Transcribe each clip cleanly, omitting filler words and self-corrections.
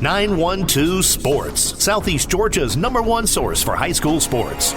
912 Sports, Southeast Georgia's #1 source for high school sports.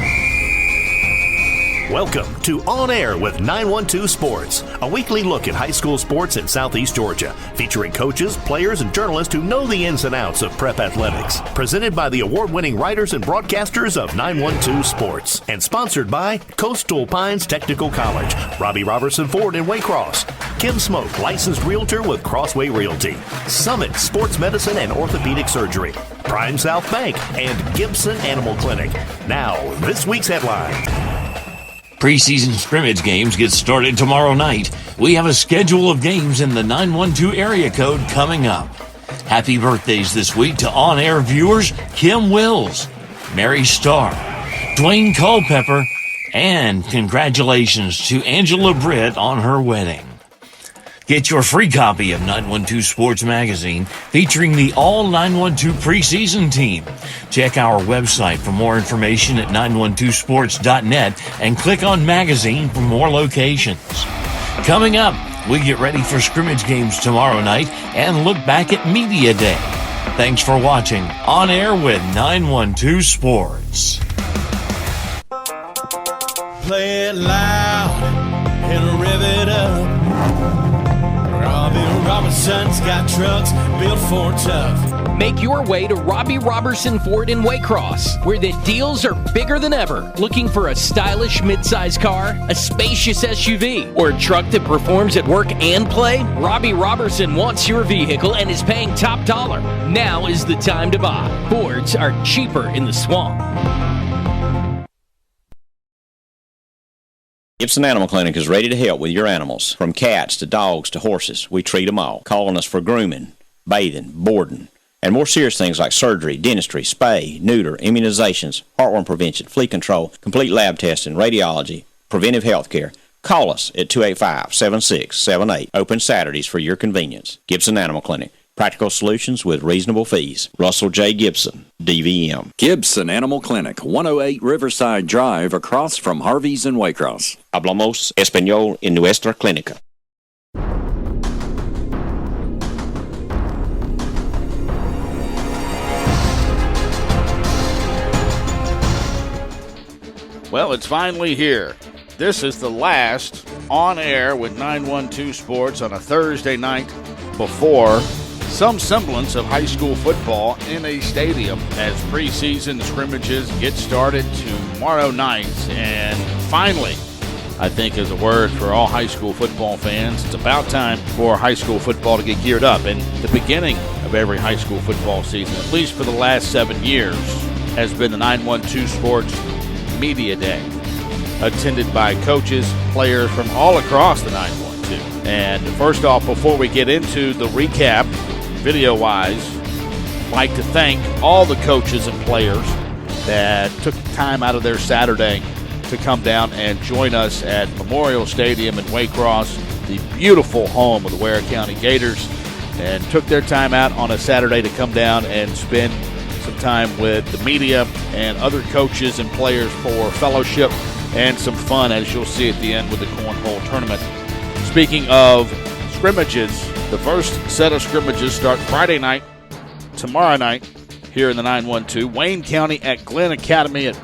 Welcome to On Air with 912 Sports, a weekly look at high school sports in Southeast Georgia, featuring coaches, players, and journalists who know the ins and outs of prep athletics. Presented by the award-winning writers and broadcasters of 912 Sports, and sponsored by Coastal Pines Technical College, Robbie Robertson Ford in Waycross, Kim Smoke, licensed realtor with Crossway Realty, Summit Sports Medicine and Orthopedic Surgery, Prime South Bank, and Gibson Animal Clinic. Now, this week's headline. Preseason scrimmage games get started tomorrow night. We have a schedule of games in the 912 area code coming up. Happy birthdays this week to on-air viewers Kim Wills, Mary Starr, Dwayne Culpepper, and congratulations to Angela Britt on her wedding. Get your free copy of 912 Sports Magazine featuring the all 912 preseason team. Check our website for more information at 912sports.net and click on magazine for more locations. Coming up, we get ready for scrimmage games tomorrow night and look back at Media Day. Thanks for watching On Air with 912 Sports. Play it loud and rev it up. Robbie Robertson's got trucks built for tough. Make your way to Robbie Robertson Ford in Waycross, where the deals are bigger than ever. Looking for a stylish midsize car, a spacious SUV, or a truck that performs at work and play? Robbie Robertson wants your vehicle and is paying top dollar. Now is the time to buy. Fords are cheaper in the swamp. Gibson Animal Clinic is ready to help with your animals. From cats to dogs to horses, we treat them all. Call on us for grooming, bathing, boarding, and more serious things like surgery, dentistry, spay, neuter, immunizations, heartworm prevention, flea control, complete lab testing, radiology, preventive health care. Call us at 285-7678. Open Saturdays for your convenience. Gibson Animal Clinic. Practical solutions with reasonable fees. Russell J. Gibson, DVM. Gibson Animal Clinic, 108 Riverside Drive, across from Harvey's in Waycross. Hablamos español en nuestra clínica. Well, it's finally here. This is the last On Air with 912 Sports on a Thursday night before some semblance of high school football in a stadium as preseason scrimmages get started tomorrow night. And finally, I think is a word for all high school football fans. It's about time for high school football to get geared up. And the beginning of every high school football season, at least for the last 7 years, has been the 912 Sports Media Day, attended by coaches, players from all across the 912. And first off, before we get into the recap, video-wise, I'd like to thank all the coaches and players that took time out of their Saturday to come down and join us at Memorial Stadium in Waycross, the beautiful home of the Ware County Gators, and took their time out on a Saturday to come down and spend some time with the media and other coaches and players for fellowship and some fun, as you'll see at the end with the Cornhole Tournament. Speaking of scrimmages, the first set of scrimmages start Friday night, tomorrow night, here in the 912. Wayne County at Glenn Academy at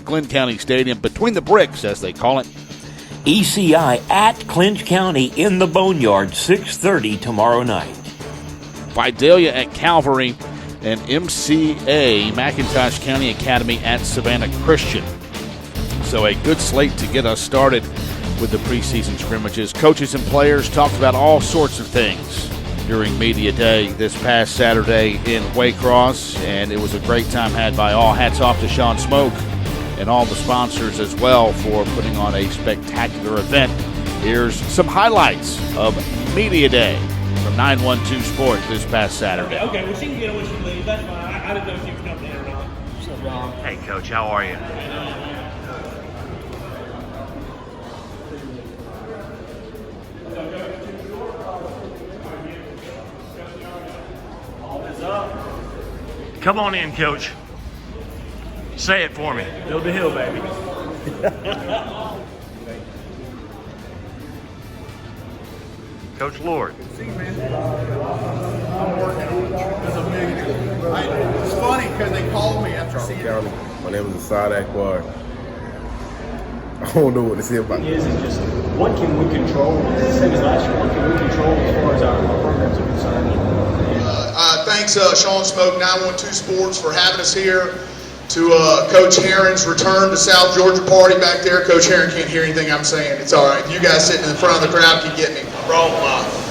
Glenn County Stadium, between the bricks, as they call it. ECI at Clinch County in the Boneyard, 6:30 tomorrow night. Vidalia at Calvary, and MCA, McIntosh County Academy at Savannah Christian. So a good slate to get us started with the preseason scrimmages. Coaches and players talked about all sorts of things during Media Day this past Saturday in Waycross, and it was a great time had by all. Hats off to Sean Smoke and all the sponsors as well for putting on a spectacular event. Here's some highlights of Media Day from 912 Sports this past Saturday. Okay, well, she can get it when she leaves. That's fine. I didn't know if you could come there or not. So, Hey, Coach, how are you? Come on in, Coach. Say it for me. Build the hill, baby. Coach Lord. See you, man. I'm working on it. It's a million. It's funny because they called me after seeing County. My name is Asad Akbar. I don't know what to say about this. Just what can we control? It's the same as last year. What can we control as far as our programs are concerned? Thanks, Sean Smoke, 912 Sports, for having us here. To Coach Herron's return to South Georgia party back there. Coach Herron can't hear anything I'm saying. It's all right. You guys sitting in front of the crowd can get me. I brought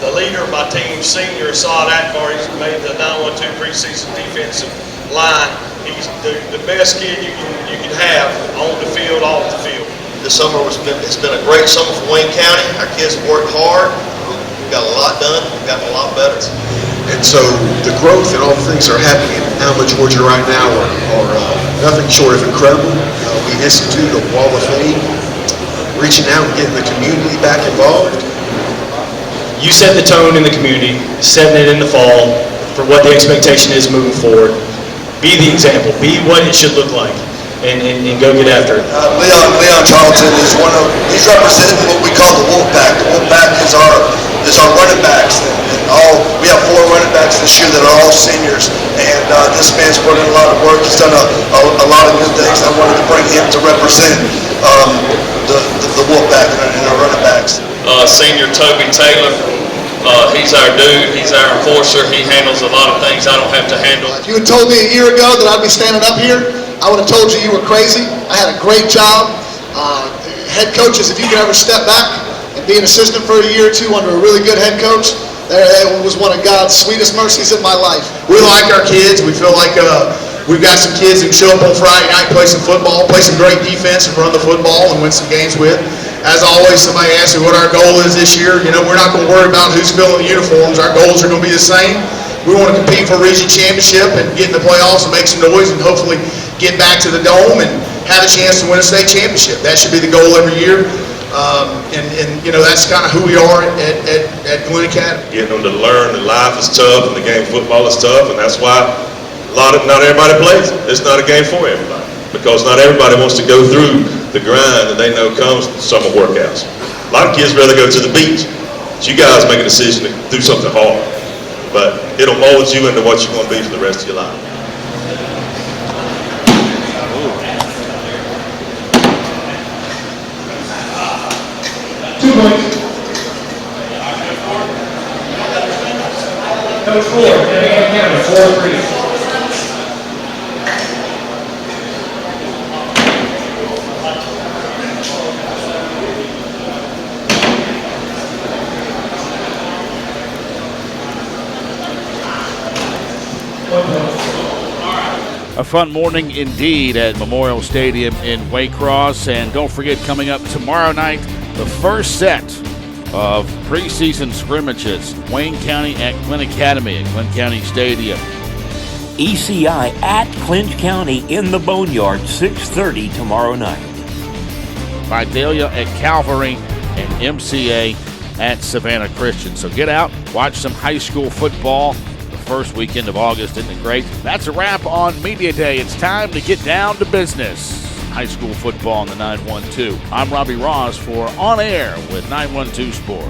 the leader of my team, senior Asad Akbar. He's made the 912 preseason defensive line. He's the best kid you can have on the field, off the field. This summer it's been a great summer for Wayne County. Our kids have worked hard. We've got a lot done. We've gotten a lot better. And so the growth and all the things that are happening in Alma, Georgia right now are nothing short of incredible. We instituted a Wall of Fame, reaching out and getting the community back involved. You set the tone in the community, setting it in the fall for what the expectation is moving forward. Be the example. Be what it should look like, and go get after it. Leon Charlton is he's representing what we call the Wolfpack. The Wolfpack is our running backs. We have 4 running backs this year that are all seniors, and this man's put in a lot of work. He's done a lot of good things. I wanted to bring him to represent the Wolfpack and our running backs. Senior Toby Taylor, he's our dude. He's our enforcer. He handles a lot of things I don't have to handle. If you had told me a year ago that I'd be standing up here, I would have told you were crazy. I had a great job. Head coaches, if you could ever step back and be an assistant for a year or two under a really good head coach, that was one of God's sweetest mercies in my life. We like our kids. We feel like we've got some kids who can show up on Friday night, play some football, play some great defense, and run the football and win some games with. As always, somebody asks me what our goal is this year. You know, we're not going to worry about who's filling the uniforms. Our goals are going to be the same. We want to compete for a region championship and get in the playoffs and make some noise and hopefully get back to the Dome and have a chance to win a state championship. That should be the goal every year. And you know, that's kind of who we are at Glenn Academy. Getting them to learn that life is tough and the game of football is tough, and that's why not everybody plays it. It's not a game for everybody, because not everybody wants to go through the grind that they know comes with summer workouts. A lot of kids rather go to the beach. But you guys make a decision to do something hard, but it'll mold you into what you're going to be for the rest of your life. 2 points. Coach 4, County, 4-3. A fun morning indeed at Memorial Stadium in Waycross. And don't forget, coming up tomorrow night, the first set of preseason scrimmages. Wayne County at Glenn Academy at Glenn County Stadium. ECI at Clinch County in the Boneyard, 6:30 tomorrow night. Vidalia at Calvary and MCA at Savannah Christian. So get out, watch some high school football. First weekend of August, isn't it great? That's a wrap on Media Day. It's time to get down to business. High school football in the 912. I'm Robbie Ross for On Air with 912 Sport.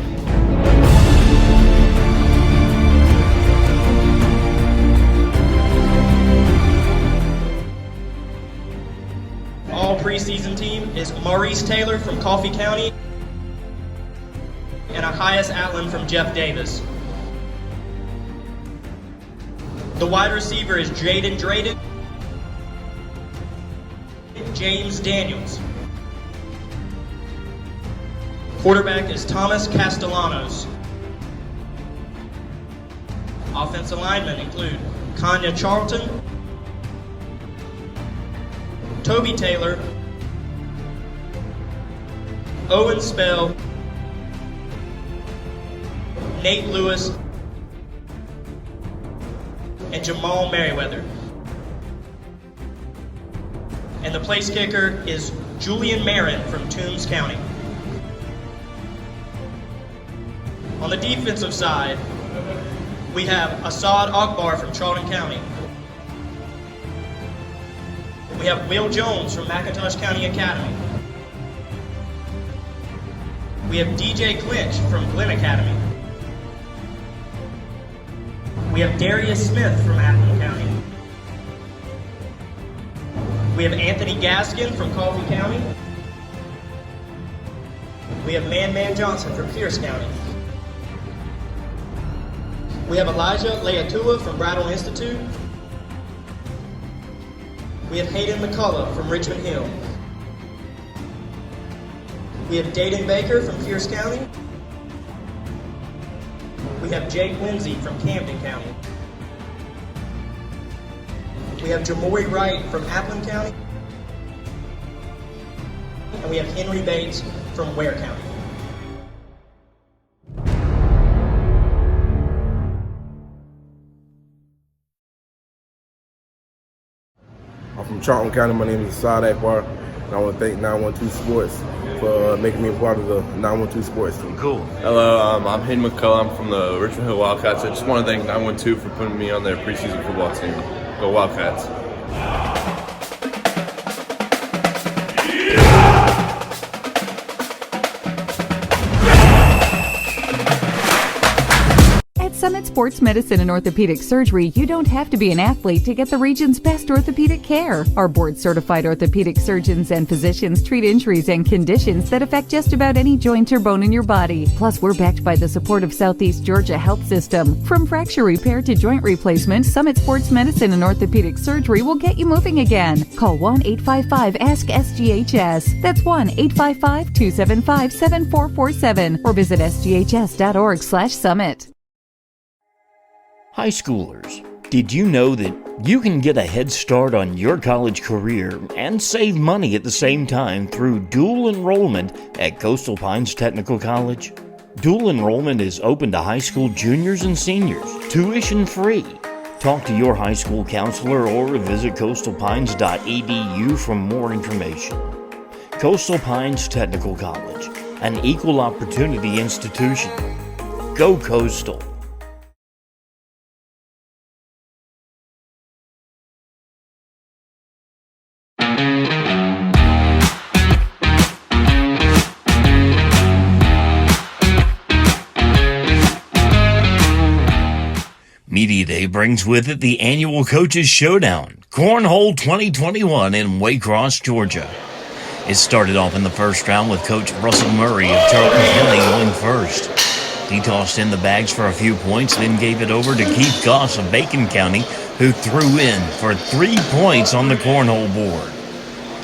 All preseason team is Maurice Taylor from Coffee County and Ahias Allen from Jeff Davis. The wide receiver is Jaden Drayden. James Daniels. Quarterback is Thomas Castellanos. Offensive linemen include Kanya Charlton, Toby Taylor, Owen Spell, Nate Lewis, and Jamal Merriweather. And the place kicker is Julian Marin from Toombs County. On the defensive side, we have Asad Akbar from Charlton County. We have Will Jones from McIntosh County Academy. We have DJ Clinch from Glenn Academy. We have Darius Smith from Appleton County. We have Anthony Gaskin from Coffee County. We have Man Johnson from Pierce County. We have Elijah Leatua from Brattle Institute. We have Hayden McCullough from Richmond Hill. We have Dayton Baker from Pierce County. We have Jake Lindsay from Camden County. We have Jamori Wright from Appleton County. And we have Henry Bates from Ware County. I'm from Charlton County. My name is Asad Akbar, and I want to thank 912 Sports for making me a part of the 912 Sports team. Cool. Hello, I'm Hayden McCullough. I'm from the Richmond Hill Wildcats. I just want to thank 912 for putting me on their preseason football team. Go Wildcats. Summit Sports Medicine and Orthopedic Surgery, you don't have to be an athlete to get the region's best orthopedic care. Our board-certified orthopedic surgeons and physicians treat injuries and conditions that affect just about any joint or bone in your body. Plus, we're backed by the support of Southeast Georgia Health System. From fracture repair to joint replacement, Summit Sports Medicine and Orthopedic Surgery will get you moving again. Call 1-855-ASK-SGHS. That's 1-855-275-7447 or visit sghs.org/summit. High schoolers, did you know that you can get a head start on your college career and save money at the same time through dual enrollment at Coastal Pines Technical College? Dual enrollment is open to high school juniors and seniors, tuition free. Talk to your high school counselor or visit coastalpines.edu for more information. Coastal Pines Technical College, an equal opportunity institution. Go Coastal. Media Day brings with it the annual Coaches Showdown, Cornhole 2021 in Waycross, Georgia. It started off in the first round with Coach Russell Murray of Charlton County going first. He tossed in the bags for a few points, then gave it over to Keith Goss of Bacon County, who threw in for 3 points on the cornhole board.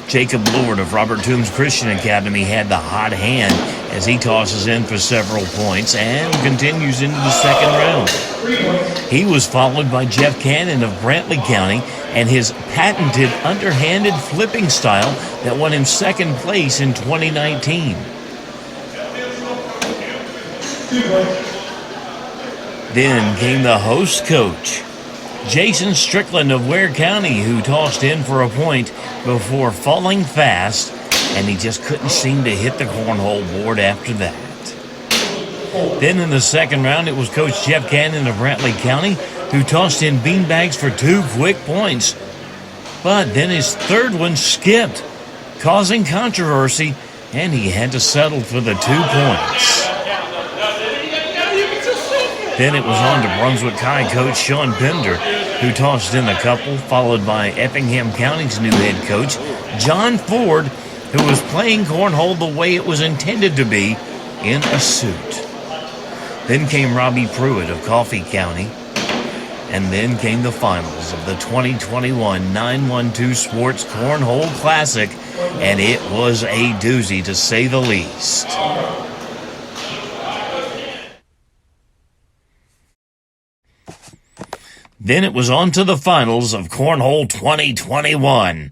Jacob Lord of Robert Toombs Christian Academy had the hot hand as he tosses in for several points and continues into the second round. He was followed by Jeff Cannon of Brantley County and his patented underhanded flipping style that won him second place in 2019. Then came the host coach, Jason Strickland of Ware County, who tossed in for a point before falling fast, and he just couldn't seem to hit the cornhole board after that. Then in the second round, it was Coach Jeff Cannon of Brantley County, who tossed in beanbags for 2 quick points. But then his third one skipped, causing controversy, and he had to settle for the 2 points. Then it was on to Brunswick High coach Sean Pender, who tossed in a couple, followed by Effingham County's new head coach, John Ford, who was playing cornhole the way it was intended to be, in a suit. Then came Robbie Pruitt of Coffee County. And then came the finals of the 2021 912 Sports Cornhole Classic, and it was a doozy to say the least. Then it was on to the finals of Cornhole 2021.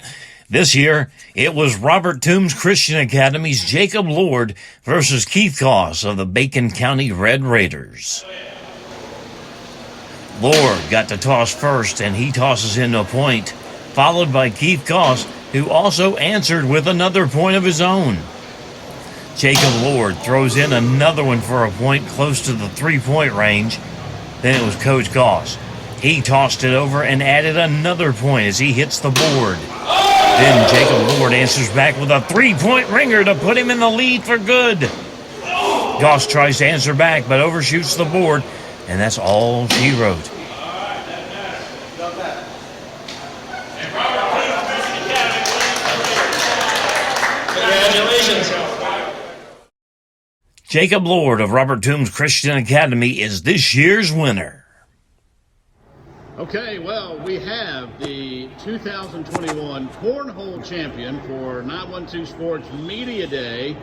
This year, it was Robert Toombs Christian Academy's Jacob Lord versus Keith Goss of the Bacon County Red Raiders. Lord got to toss first, and he tosses in a point, followed by Keith Goss, who also answered with another point of his own. Jacob Lord throws in another one for a point close to the 3-point range. Then it was Coach Goss. He tossed it over and added another point as he hits the board. Then Jacob Lord answers back with a 3-point ringer to put him in the lead for good. Goss tries to answer back but overshoots the board, and that's all she wrote. Congratulations. Jacob Lord of Robert Toombs Christian Academy is this year's winner. Okay, well, we have the 2021 Cornhole Champion for 912 Sports Media Day,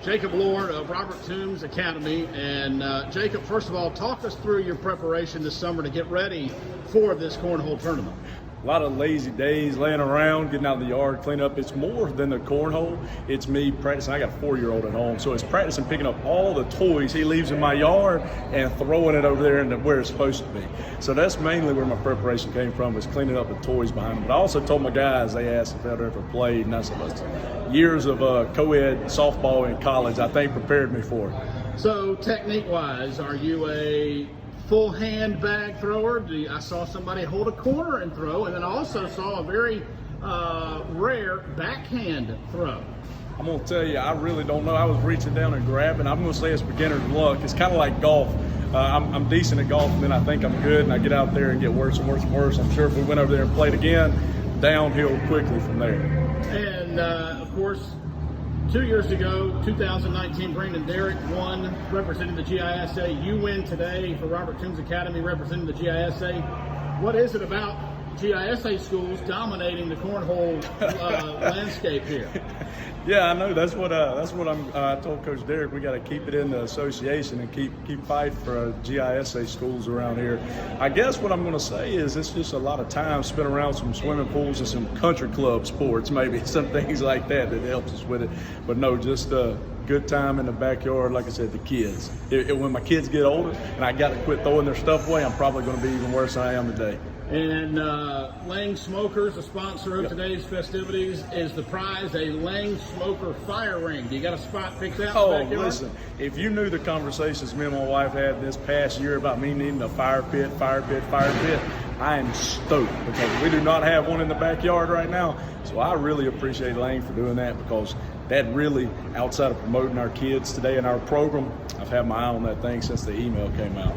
Jacob Lord of Robert Toombs Academy. And Jacob, first of all, talk us through your preparation this summer to get ready for this cornhole tournament. A lot of lazy days laying around, getting out in the yard, clean up. It's more than the cornhole. It's me practicing. I got a 4-year-old at home, so it's practicing picking up all the toys he leaves in my yard and throwing it over there where it's supposed to be. So that's mainly where my preparation came from, was cleaning up the toys behind them. But I also told my guys, they asked if I'd ever played, and I said, years of co-ed softball in college, I think prepared me for it. So technique-wise, are you a full hand bag thrower? I saw somebody hold a corner and throw, and then I also saw a very rare backhand throw. I'm going to tell you, I really don't know. I was reaching down and grabbing. I'm going to say it's beginner's luck. It's kind of like golf. I'm decent at golf, and then I think I'm good, and I get out there and get worse and worse and worse. I'm sure if we went over there and played again, downhill quickly from there. And, of course, 2 years ago, 2019, Brandon Derrick won representing the GISA. You win today for Robert Toombs Academy representing the GISA. What is it about GISA schools dominating the cornhole landscape here? Yeah, I know. That's what I told Coach Derrick. We got to keep it in the association and keep fighting for GISA schools around here. I guess what I'm going to say is it's just a lot of time spent around some swimming pools and some country club sports, maybe some things like that helps us with it. But no, just a good time in the backyard. Like I said, the kids. When my kids get older and I got to quit throwing their stuff away, I'm probably going to be even worse than I am today. And Lang Smokers, the sponsor of today's festivities, is the prize, a Lang Smoker fire ring. Do you got a spot picked out? Oh, listen, if you knew the conversations me and my wife had this past year about me needing a fire pit, I am stoked because we do not have one in the backyard right now. So I really appreciate Lang for doing that, because that really, outside of promoting our kids today in our program, I've had my eye on that thing since the email came out.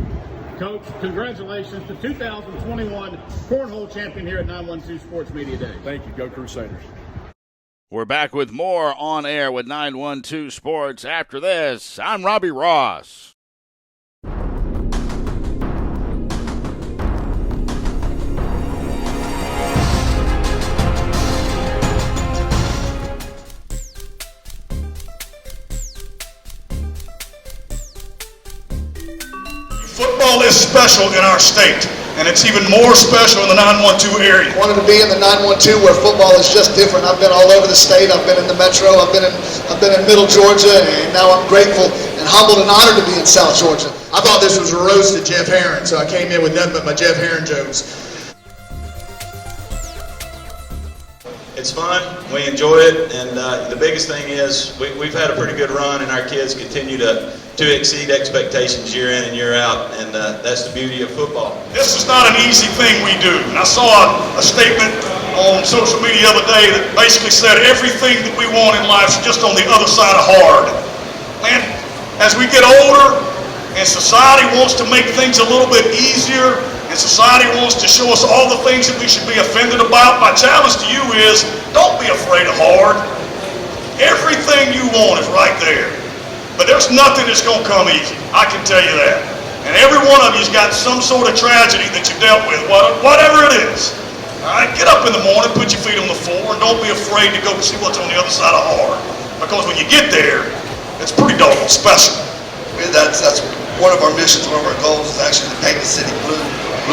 Coach, congratulations, the 2021 Cornhole Champion here at 912 Sports Media Day. Thank you. Go Crusaders. We're back with more On Air with 912 Sports. After this, I'm Robbie Ross. Football is special in our state, and it's even more special in the 912 area. I wanted to be in the 912 where football is just different. I've been all over the state. I've been in the metro. I've been in Middle Georgia, and now I'm grateful and humbled and honored to be in South Georgia. I thought this was a roast at Jeff Herron, so I came in with nothing but my Jeff Herron jokes. It's fun. We enjoy it, and the biggest thing is we've had a pretty good run, and our kids continue to exceed expectations year in and year out, and that's the beauty of football. This is not an easy thing we do, and I saw a statement on social media the other day that basically said everything that we want in life is just on the other side of hard. Man, as we get older and society wants to make things a little bit easier, and society wants to show us all the things that we should be offended about, my challenge to you is, don't be afraid of hard. Everything you want is right there. But there's nothing that's going to come easy. I can tell you that. And every one of you's got some sort of tragedy that you dealt with, whatever it is. All right, get up in the morning, put your feet on the floor, and don't be afraid to go see what's on the other side of hard. Because when you get there, it's pretty doggone special. That's one of our missions, one of our goals is actually to paint the city blue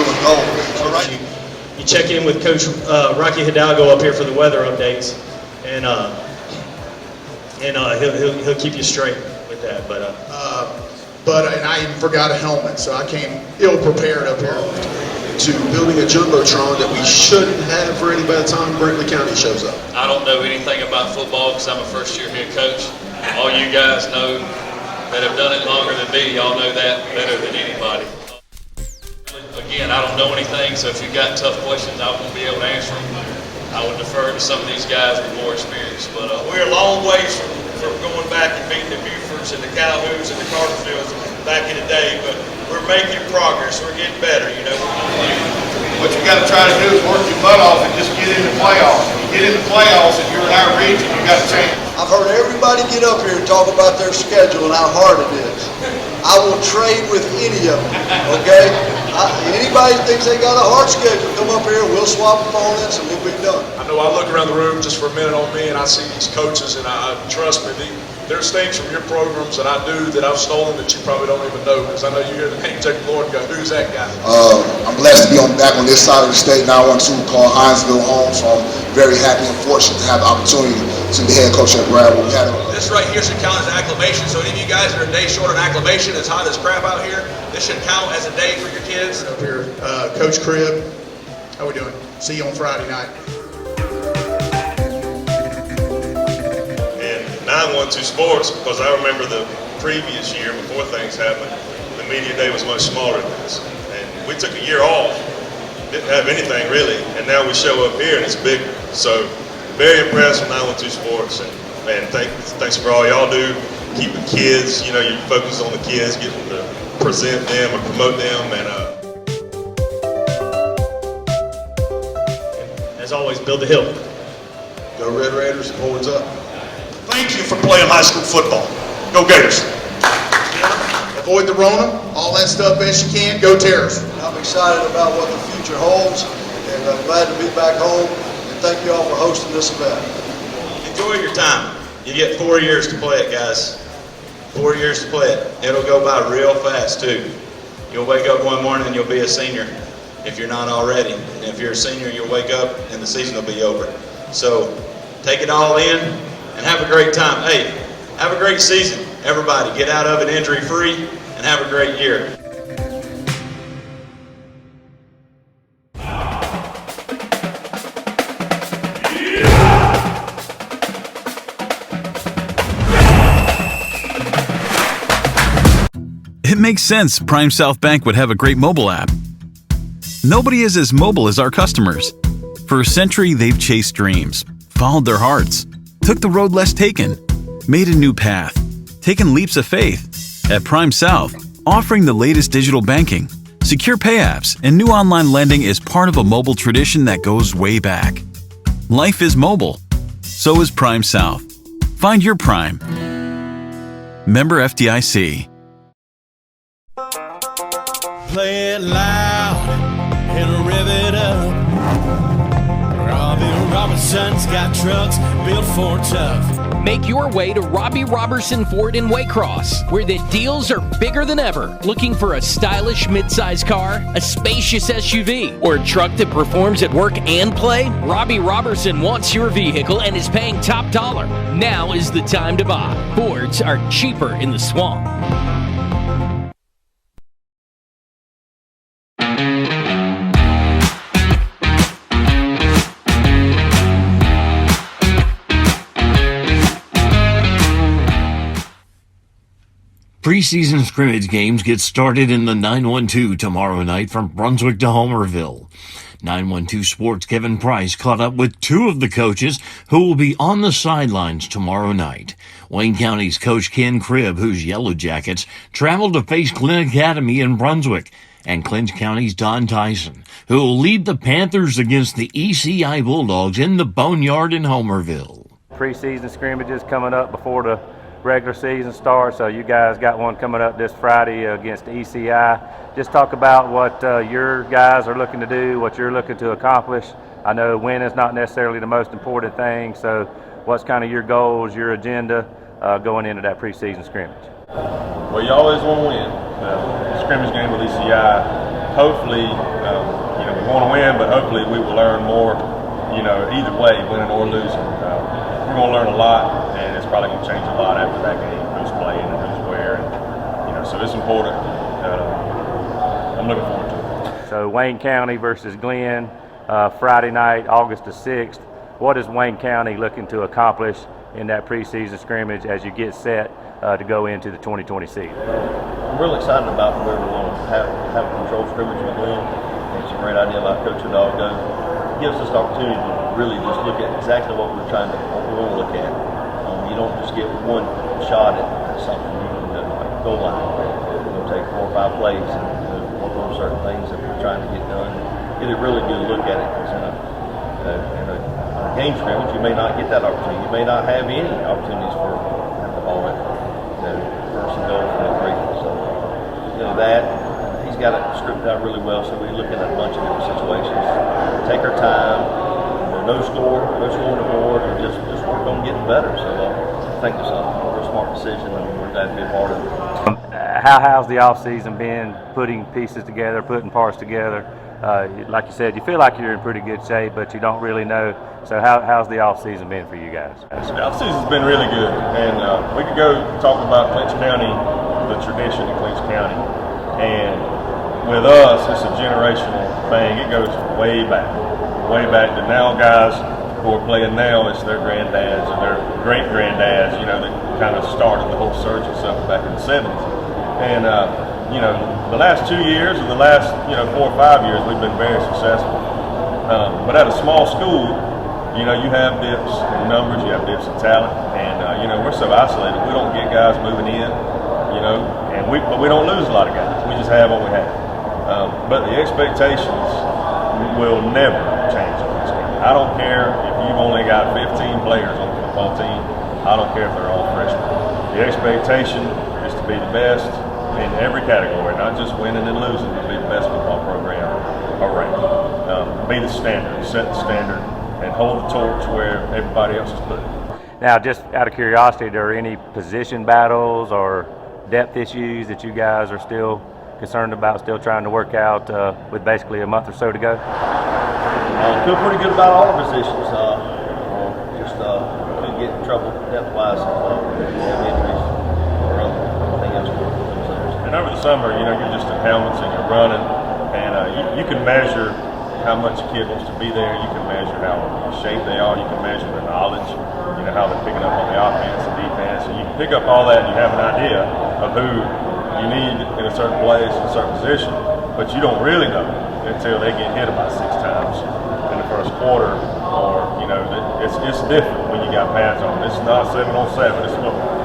and gold. So right. You check in with Coach Rocky Hidalgo up here for the weather updates, and he'll keep you straight with that. And I even forgot a helmet, so I came ill prepared up here. To building a jumbotron that we shouldn't have ready by the time Brinkley County shows up. I don't know anything about football because I'm a first-year head coach. All you guys know that have done it longer than me, y'all know that better than anybody. Again, I don't know anything, so if you've got tough questions, I won't be able to answer them. I would defer to some of these guys with more experience. But we're a long ways from going back and beating the Bufords and the Calhouns and the Carterfields back in the day, but we're making progress. We're getting better, you know. What you got to try to do is work your butt off and just get in the playoffs. If you get in the playoffs and you're in our region, you got a chance. I've heard heard everybody get up here and talk about their schedule and how hard it is. I will trade with any of them, okay? Anybody thinks they got a hard schedule, come up here, we'll swap opponents, and we'll be done. I know I look around the room just for a minute on me, and I see these coaches, and trust me, there's things from your programs that I do that I've stolen that you probably don't even know, because I know you hear the name Jacob Lord and go, who's that guy? I'm blessed to be back on this side of the state, now on to call Hinesville home, so I'm very happy and fortunate to have the opportunity to be head coach at Bradwell. This right here should count as an acclamation, so any of you guys that are a day short on acclamation, it's hot as crap out here, this should count as a day for your kids. Up here, Coach Cribb, how we doing? See you on Friday night. 912 Sports, because I remember the previous year before things happened, the media day was much smaller than this. And we took a year off, didn't have anything really, and now we show up here and it's big. So very impressed with 912 Sports, and man, thanks for all y'all do. Keeping kids, you focus on the kids, getting to present them and promote them, and as always, build the hill. Go Red Raiders, horns up. Thank you for playing high school football. Go Gators. Avoid the Rona, all that stuff best you can. Go Terrors. I'm excited about what the future holds, and I'm glad to be back home, and thank you all for hosting this event. Enjoy your time. You get 4 years to play it, guys. 4 years to play it. It'll go by real fast, too. You'll wake up one morning and you'll be a senior if you're not already. And if you're a senior, you'll wake up and the season will be over. So take it all in and have a great time. Hey, have a great season, everybody. Get out of it injury-free and have a great year. It makes sense Prime South Bank would have a great mobile app. Nobody is as mobile as our customers. For a century, they've chased dreams, followed their hearts, took the road less taken, made a new path, taken leaps of faith. At Prime South, offering the latest digital banking, secure pay apps, and new online lending is part of a mobile tradition that goes way back. Life is mobile. So is Prime South. Find your Prime. Member FDIC. Play it loud and rev it up. Robbie Robertson's got trucks built for tough. Make your way to Robbie Robertson Ford in Waycross, where the deals are bigger than ever. Looking for a stylish midsize car, a spacious SUV, or a truck that performs at work and play? Robbie Robertson wants your vehicle and is paying top dollar. Now is the time to buy. Fords are cheaper in the swamp. Preseason scrimmage games get started in the 912 tomorrow night from Brunswick to Homerville. 912 Sports' Kevin Price caught up with two of the coaches who will be on the sidelines tomorrow night. Wayne County's Coach Ken Cribb, whose Yellow Jackets traveled to face Glenn Academy in Brunswick, and Clinch County's Don Tyson, who will lead the Panthers against the ECI Bulldogs in the Boneyard in Homerville. Preseason scrimmages coming up before the regular season starts, so you guys got one coming up this Friday against ECI. Just talk about what your guys are looking to do, what you're looking to accomplish. I know winning is not necessarily the most important thing, so what's kind of your goals, your agenda going into that preseason scrimmage? Well, you always want to win. Scrimmage game with ECI, hopefully, we want to win, but hopefully we will learn more, either way, winning or losing. We're going to learn a lot, and it's probably going to change a lot after that game, who's playing and who's where, and, so it's important. I'm looking forward to it. So Wayne County versus Glenn, Friday night, August the 6th. What is Wayne County looking to accomplish in that preseason scrimmage as you get set to go into the 2020 season? I'm real excited about where we're going to have a control scrimmage with Glenn. It's a great idea like Coach Hidalgo. It gives us the opportunity to really just look at exactly what we want to look at. You don't just get one shot at something. You can do like goal line. We'll take 4 or 5 plays and work on certain things that we're trying to get done. Get a really good look at it. Because in a game scrimmage, you may not get that opportunity. You may not have any opportunities for at the ball, first and goal from the 3. So, that he's got it scripted out really well. So we're looking at a bunch of different situations. Take our time. No score on the board, and just work on getting better. So I think it's a real smart decision, and we're glad to be a part of it. How's the off season been? Putting pieces together, putting parts together. Like you said, you feel like you're in pretty good shape, but you don't really know. So how's the off season been for you guys? The off season's been really good, and we could go talk about Clinch County, the tradition in Clinch County, and with us, it's a generational thing. It goes way back to now. Guys who are playing now, it's their granddads and their great-granddads, that kind of started the whole surge and stuff back in the 70s. And, the last 2 years or the last, 4 or 5 years, we've been very successful. But at a small school, you have dips in numbers, you have dips in talent, and, we're so isolated. We don't get guys moving in, but we don't lose a lot of guys. We just have what we have. But the expectations will never change on this game. I don't care if you've only got 15 players on the football team. I don't care if they're all freshmen. The expectation is to be the best in every category, not just winning and losing, but be the best football program around. Be the standard, set the standard, and hold the torch where everybody else is put it. Now, just out of curiosity, are there any position battles or depth issues that you guys are still concerned about, still trying to work out with basically a month or so to go? Feel pretty good about all the positions. Just could get in trouble depth-wise. Have injuries or anything else. And over the summer, you're just in helmets and you're running, and you can measure how much a kid wants to be there. You can measure how in shape they are. You can measure their knowledge. How they're picking up on the offense and defense. And you can pick up all that, and you have an idea of who you need in a certain place, in a certain position, but you don't really know until they get hit about 6 times in the first quarter, or it's different when you got pads on. It's not 7-on-7, it's football.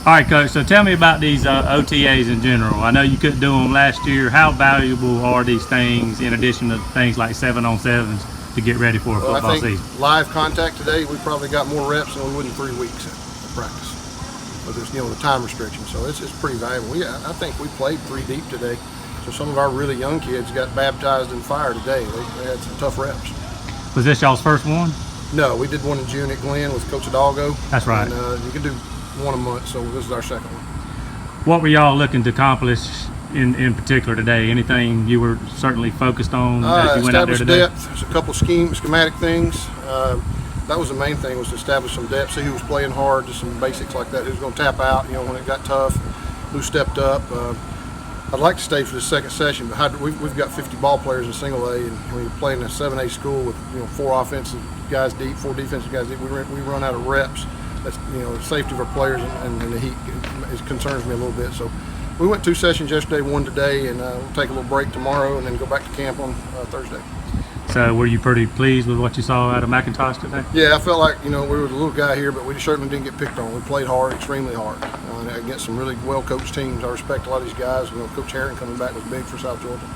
All right, Coach, so tell me about these OTAs in general. I know you couldn't do them last year. How valuable are these things in addition to things like 7-on-7s to get ready for a football season? Live contact today, we probably got more reps than we would in 3 weeks of practice. But there's, the time restriction, so it's pretty valuable. I think we played 3 deep today. So some of our really young kids got baptized in fire today. They had some tough reps. Was this y'all's first one? No, we did one in June at Glenn with Coach Hidalgo. That's right. And you can do one a month, so this is our second one. What were y'all looking to accomplish in particular today? Anything you were certainly focused on as you went out there today? Depth. There's a couple schematic things. That was the main thing, was to establish some depth, see who was playing hard, just some basics like that. Who's going to tap out, when it got tough, who stepped up. I'd like to stay for the second session, but we've got 50 ball players in single A, and when you're playing a 7A school with 4 offensive guys deep, 4 defensive guys deep, we run out of reps. That's the safety of our players and the heat concerns me a little bit. So we went 2 sessions yesterday, 1 today, and we'll take a little break tomorrow and then go back to camp on Thursday. So were you pretty pleased with what you saw out of McIntosh today? Yeah, I felt like we were the little guy here, but we certainly didn't get picked on. We played hard, extremely hard, against some really well-coached teams. I respect a lot of these guys. Coach Herring coming back was big for South Georgia.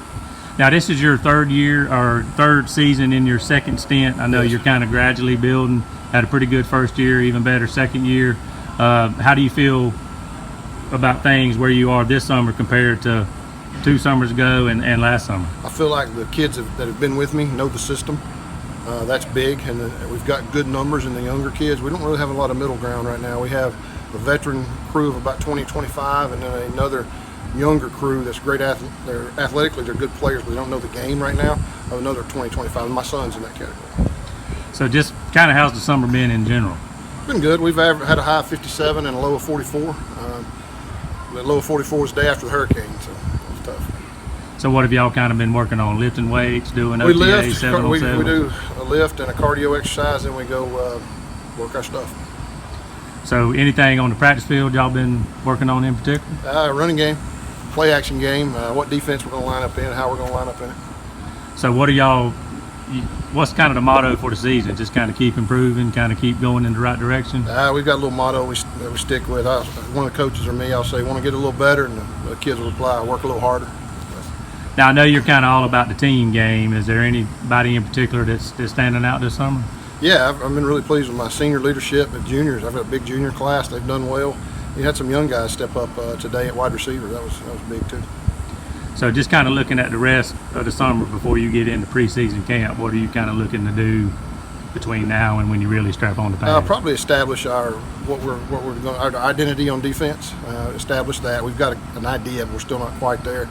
Now this is your 3rd year or 3rd season in your 2nd stint. I know you're kind of gradually building. Had a pretty good first year, even better second year. How do you feel about things where you are this summer compared to 2 summers ago and last summer? I feel like the kids that have been with me know the system. That's big, and we've got good numbers in the younger kids. We don't really have a lot of middle ground right now. We have a veteran crew of about 20, 25, and then another younger crew that's great. They're athletically, they're good players, but they don't know the game right now. I have another 20, 25. My son's in that category. So just kind of how's the summer been in general? It's been good. We've had a high of 57 and a low of 44. the low 44s the day after the hurricane, so it was tough. So what have y'all kind of been working on? Lifting weights, doing We OTA, lift, 7 we on 7? do a lift and a cardio exercise, then we go work our stuff. So anything on the practice field y'all been working on in particular? Running game, play action game, what defense we're going to line up in, how we're going to line up in it. So what are y'all, what's kind of the motto for the season? Just kind of keep improving, kind of keep going in the right direction? We've got a little motto that we stick with. One of the coaches or me, I'll say, want to get a little better, and the kids will reply, work a little harder. Now I know you're kind of all about the team game. Is there anybody in particular that's standing out this summer? Yeah, I've been really pleased with my senior leadership and juniors. I've got a big junior class. They've done well. You had some young guys step up today at wide receiver. That was big too. So just kind of looking at the rest of the summer before you get into preseason camp, what are you kind of looking to do between now and when you really strap on the pads? Probably establish our identity on defense. Establish that. We've got an idea, but we're still not quite there.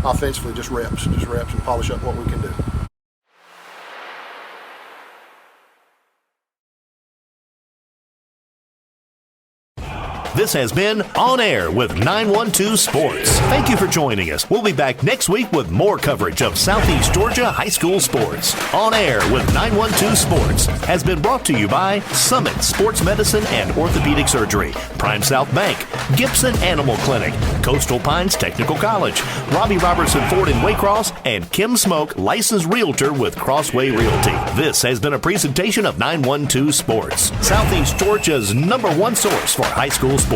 Offensively, just reps and polish up what we can do. This has been On Air with 912 Sports. Thank you for joining us. We'll be back next week with more coverage of Southeast Georgia high school sports. On Air with 912 Sports has been brought to you by Summit Sports Medicine and Orthopedic Surgery, Prime South Bank, Gibson Animal Clinic, Coastal Pines Technical College, Robbie Robertson Ford in Waycross, and Kim Smoke, licensed realtor with Crossway Realty. This has been a presentation of 912 Sports, Southeast Georgia's #1 source for high school sports.